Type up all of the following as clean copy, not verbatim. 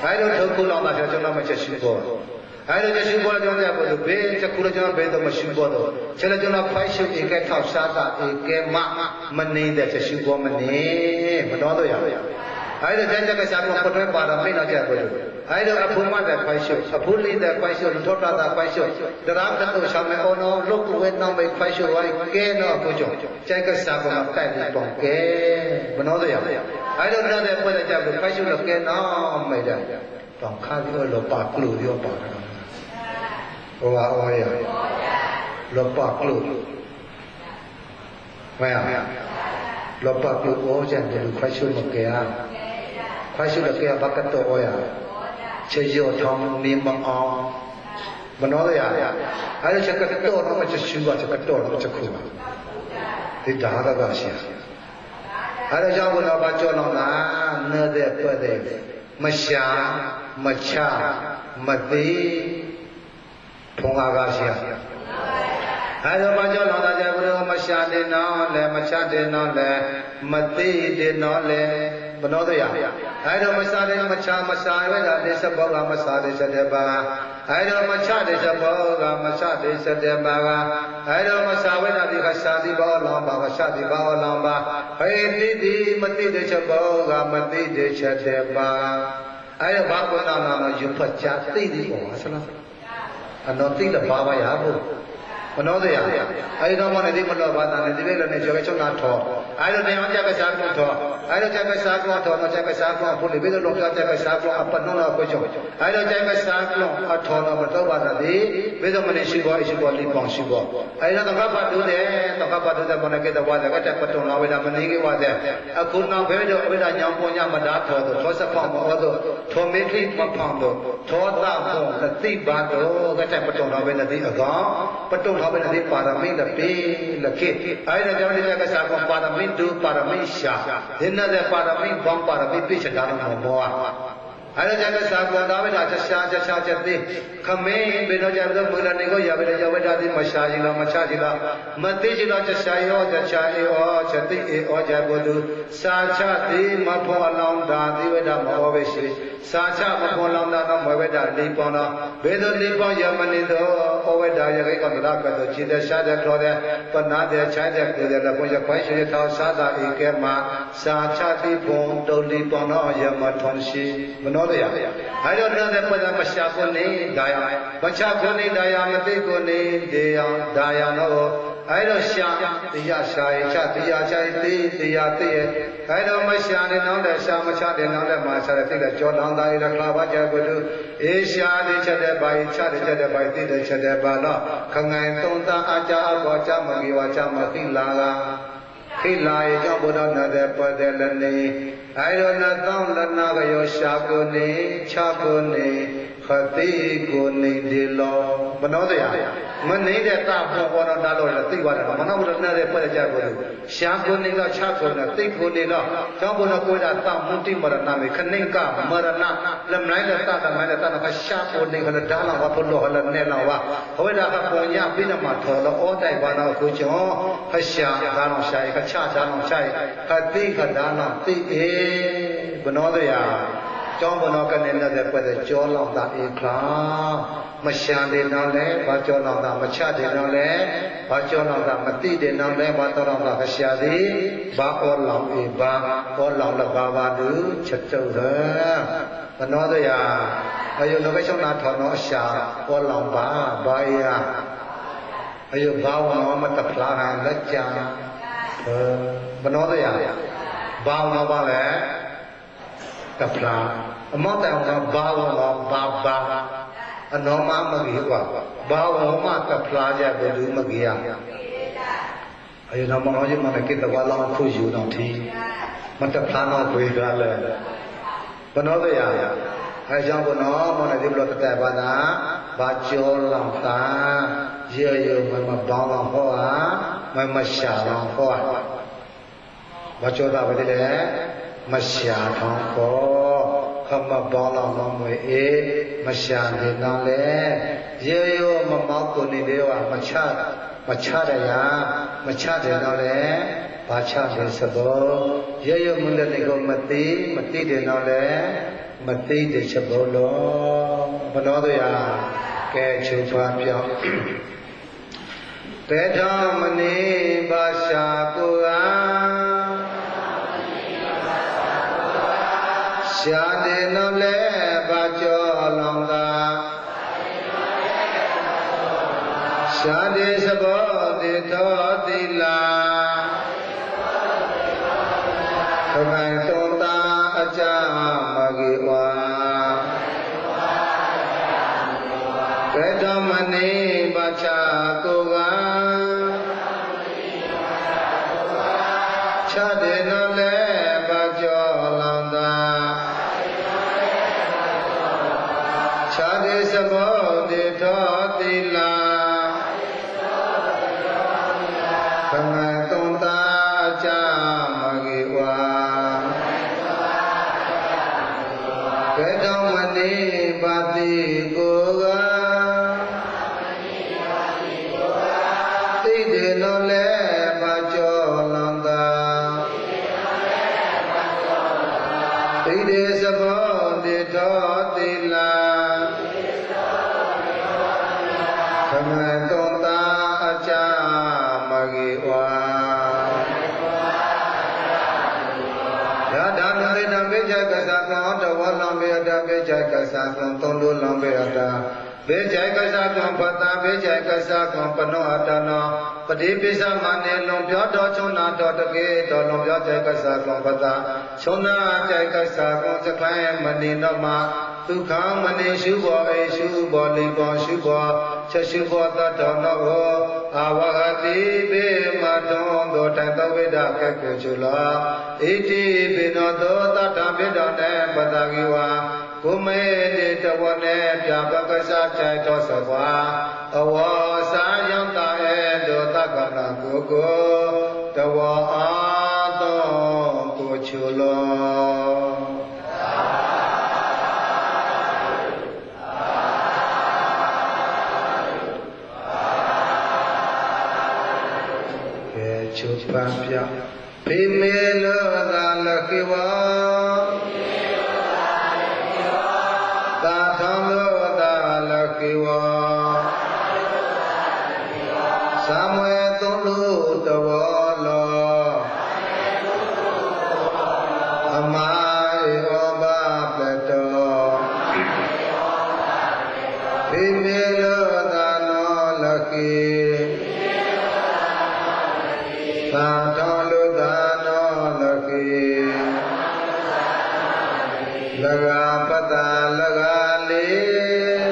ai đâu thâu cô lo mà cho nó mà chết sưu bò ai đâu chết sưu bò là cho nó bò bê cho cô là cho nó bê đâu mà sưu bò đâu cho nên cho nó phải sưu cái thảo sa ta cái mình nên để chết sưu bò mình nên mà đó thôi à ai đâu chân cái sa con phải bà làm mấy nó chết bò ai đâu áp phun mà để phải sưu áp phun lên để phải sưu thốt ra để phải sưu để làm cái tôi sao mà nó lúc quên nó mới phải sưu ai cái nó cô chồng chân cái sa con mà tay đi bằng cái mà nó thôi à ai đâu nó để phải để chết phải sưu là cái nó mày đâyต้องข้าที่เราปากกลุ่ยที่ว่าปากนะว่าอะไรอ่ะเราปากกลุ่ยไม่อ่ะเราปากกลุ่ยโอ้จันเดี๋ยวใครช่วยมาแก่ใครช่วยมาแก่บักกะโตโอ้ยเชี่ยวทองมีมังอมันน้อยอ่ะไอ้เจ้ากะโตเรามันจะช่วยจะกะโตเรามันจะคู่ที่ด่าเราก็เสียไอ้เจ้าคนเราบ้าจ้าเราหนาเนื้อเด็ดเปิดเด็ดมชามชามตีพงอากาศยาไอ้เราบ้านเจ้าเราจะพูดว่ามชาเดนอเลมชาเดนอเลมตีเดนอเลบนโนตัวอย่างไอ้เรามชาเดมชามชาเวลาเดชะบอกามชาเดชะเดบาไอ้เรามชาเดชะบอกามชาเดชะเดบาไอ้เรามชาเวลาดิขชาดิบาลอมบาขชาดิบาลอมบาเฮ้ติดิมติเดชะบอกามติเดชะเดบาไอ้เราบ้าคนนั้นยุบจัดตีดีกว่าใช่ไหมอันนั้นตีละบ้าไปหาบุมันน้อยเลยไอ้เรามันนี่มันเราบ้านนั่นที่เวลาเนี่ยจะไปชนนัดทอไอ้เราเนี่ยมันจะไปสร้างคนทอไอ้เราจะไปสร้างคนทอเราจะไปสร้างคนพูดเลยเวลาลงจะไปสร้างคนอัปปนนเราไปชมไอ้เราจะไปสร้างคนอัดทอเรามันต้องบ้านนี่เวลามันชิบะลิบังชิบะไอ้เราต้องขับดูเนี่ยต้องขับดูแต่มันก็จะว่าแต่ก็จะปฐมเราเวลามันนี่ก็ว่าแต่คุณน้องเวลาหยองปนยามาด่าทอทอสัพพะมาว่าทอเมตรีมาพังทอตาพงตติบาโตก็จะปฐมเราเวลาที่อากาปฐมเราเวลาที่ปารามิละเปละเกไอ้เราจะไม่ได้ก็สร้างปารามิดูปารามิชาเห็นนั่นแหละปารามิบังปารามิพิจารณาโมโหไอ้เราจะสร้างคนเราไม่ได้จะชาจะตีขมิ้นเป็นเราจะไม่ต้องมือเราเนี่ยก็อย่าไปเลยอย่าไปได้ที่มาชาจิละมาตีจิละจะชายอ๋อจะตีอ๋อจะบูดูสาชาตีมาพอลองดาที่เวลามาเอาไปสิสาชามาพอลองดาต้องมาเวลาลีปองนะเวลาลีปองยังมันนี่ตัวเอาเวลาอย่างไรก็ไม่ได้ก็ตัวจิตชาจะคลอดปนาเดียชาจะเกิดแล้วพอจะไปช่วยท้าวสาดาอีกแก่มาสาชาที่พงตัวลีปองนะยังมาทนชีมันน้อยไอ้เราเนี่ยพอจะมาชาคนนี้ได้มาชาคนนี้ได้มาตีคนนี้เดียวได้เนาะไอ้เราชาตียาชายชาตียาชายตียาตีไอ้เรามาชาเนี่ยน้องแต่ชามาชาเนี่ยน้องแต่มาชาเนี่ยตีแต่จอน้องได้รักลาบาจะกูดูเอชาดิชาเดบายชาดิชาเดบายตีเดชาเดบาเนาะข้างในตรงตาอาจารย์บอกจามกีวาจามกิลาခိလာယကြောင့်ဘုရားနာတဲ့ပတ်တဲ့လည်းနေအဲရောနာတောင်းလနာကရောရှာကိုနေချကိုနေခတိကိုနေဒီလောမနောတရားမနေတဲ့တာပေါ်ပေါ်တော့တာလို့လည်းသိပါတယ်မနောဘုရားနာတဲ့ပတ်တဲ့ကြကိုရှာကိုနေတော့ချကိုနေသိကိုနေတော့ကြောင့်ဘုရားကိုယ်တာတောင်းမုတိမရဏမေခဏိကမရဏလမလိုက်တဲ့တာတမိုင်းတဲ့တာကရှာကိုနေခဏဒါလာဝဘုလောဟလနဲ့လောဝဟောဒါကပုံညပြိနမှာထော်လို့ဩတိုင်ဘာနာကိုကျော်ခရှာဒါတော့ရှာရခချဒါတော့ရှာရခတိခဒါတော့သိဘနောတရားကျောင်းဘုနောကနေနဲ့ပတ်တဲ့ကြောလောင်တာဧခလာမရှာတယ်တော့လဲဘာကြောလောင်တာမချတယ်တော့လဲဘာကြောလောင်တာမတိတယ်တော့လဲဘာတော်တာခရှာသည်ဘာဩလောင်ဧဘာဩလောင်လဘာဘာလူချက်တုံးဘနောတရားအယုလောကရှောနာထောနောအရှာဩလောင်ဘာဘာယအယုဘာဝနောမတဖလာဟံလက်ကြဘနောတရားဘာဝနောပါလဲတဖလာအမောတောင်ကဘာဝနောဘာအနောမမကြီးกว่าဘာဝမတဖလာကြတယ်လူမကြီးရအယုနောမနောကြီးမနကိတဝါလောခုယူတော့ဒီမတဖလာနောဝေကလည်းဘနောတရားအဲကြောင့်ဘုနောမနဒီဘလို့တဲ့ဘာသာဘာကျော်လောင်တာရေရမမဘောင်းလောင်ဟောဟာမရှာလောင်ဟောဟာဘာကျော်တာပဲလေမရှာထောင်းကောခမဘောင်းလောင်မွေအေးမရှာနေတော့လေရေရမမောက်ကိုနေလေဝမချရရမချတယ်တော့လေဘာချတယ်စဘောရေရမလည်းနေကိုမသိတယ်တော့လေ မသိတဲ့ချက်ဘလုံးဘနောတရားကဲချုပ်ပါပြောင်းဘေထောင်းမနေပါရှာကိုကရှာတယ်နော်လဲပါကြောလောင်သာရှာတယ်စဘောတေသောတိလာခမိုင်သွန်သာအကြမဂေဝါဘေထောင်းမနေပါရှာကိုကချတယ်နော်လဲပါကြောလောင်သာချတယ်စဘောတေသောတိလာခမတုံတာကြမဂေဝါဘေတောမနေပါတိကိုကသိတယ်နော်လဲပါကြောလောင်သာသိတယ်စဘောတေသောတိလာခမတုံတာအကြမဂေဝါယထာနမေတံဘေဇကသကံတဝလံဘေတဘေဇကသကံသုံးလုံးလံဘေရတာဘေဇကသကံပတံဘေဇကသကံပနောအတနောပတိပိသမနေလုံပြောတော်ချုံနာတော်တကေတော်လုံပြောဇကသကံပတံချုံနာဇကသကံစခိုင်းမနေတော့မှာဒုက္ခမနေရှုဘောအေရှုဘောလိဘောရှုဘောချက်ရှုဘောတတော်နောအာဝဟတိဘေမတောတောတတဝိဒကကေချူလာဣတိပိနောတောတတပိတောနေပတဂိဝါကုမေတိတဝနေပြပကသကြိုက်တော်သဘာအဝါစာယံတာဧတောတကနာကိုကိုတဝအာတောကိုချူလောချုပ်ပန်းပြဖေမေလောသာလခိဝါသာသံလောသာလခိဝါသမွေသုံးလူတဝလောအမဧဩဘပတ္တောဖေမေလောသာနောလခိသာတော်လူသာနောလခိလဂပတ္တလဂလေး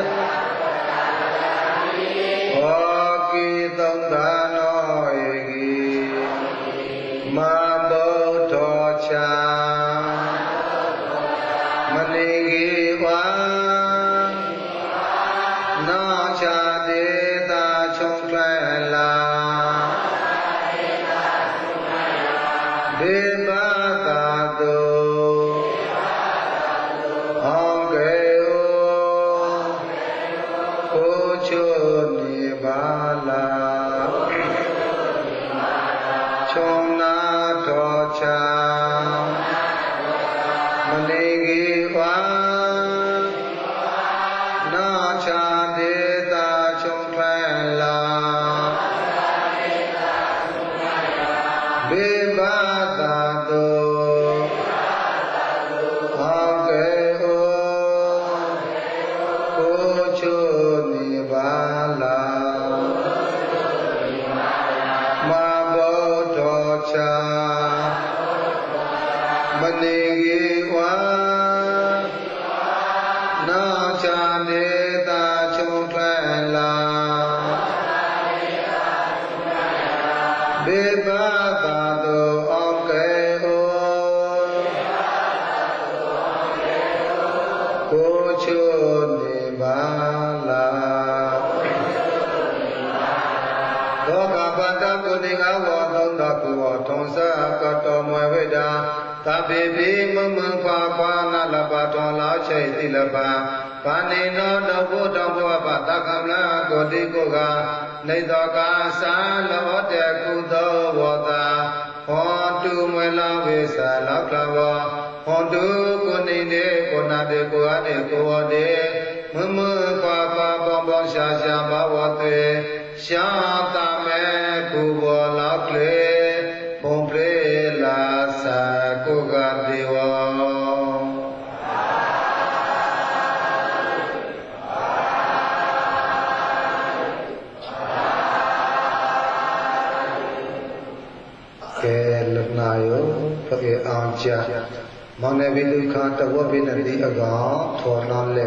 ဟောကိသုံးသာနောဧကိမဗုဒ္ဓောချာမနေကိဝါနောချာတေသာချုံထွဲလာဒေဝတာတုအောင်ကေကိုချုနေပါလာချုံနာတော်ချာမနေကြီးဝါနာချာဒေတာချုံထွဲလာဘေဘသာတုအောင်ကေကိုချုနေပါလာမဗုဒ္ဓောချာမနေကြီးဝါနာချာနေတာချုံထွဲလာဘေဘသာတုအောင်ကေကိုချုနေပါလာလောကပတ္တကုဏိငါဝောသုံးတကူဝထုံစကတောမွယ်ဝိဒါသဗ္ဗေပိမမံခွာခွာနာလပတောလောက်ချိတ်တိလပဘာနေနောတောဘုဒ္ဓဘောပတကမလာကိုတိကိုကနေသောကာသာလောတေကုသောဝတာဟောတုမွေလောဝိသလောက်လဘော ဟွန်တုကိုနေနေကိုနာတေကိုအနေကိုဝတေမမခွာခွာပေါင်းပေါင်းရှာရှာဘဝတေရှာတမဲကူဘောလောက်လေပုံပလေလာစာကိုကတိဝကဲလနာယောဖကေအောင်ကြမောင်နေဘိလူခါတဝဘိနတိအကောင်ထောနာလဲ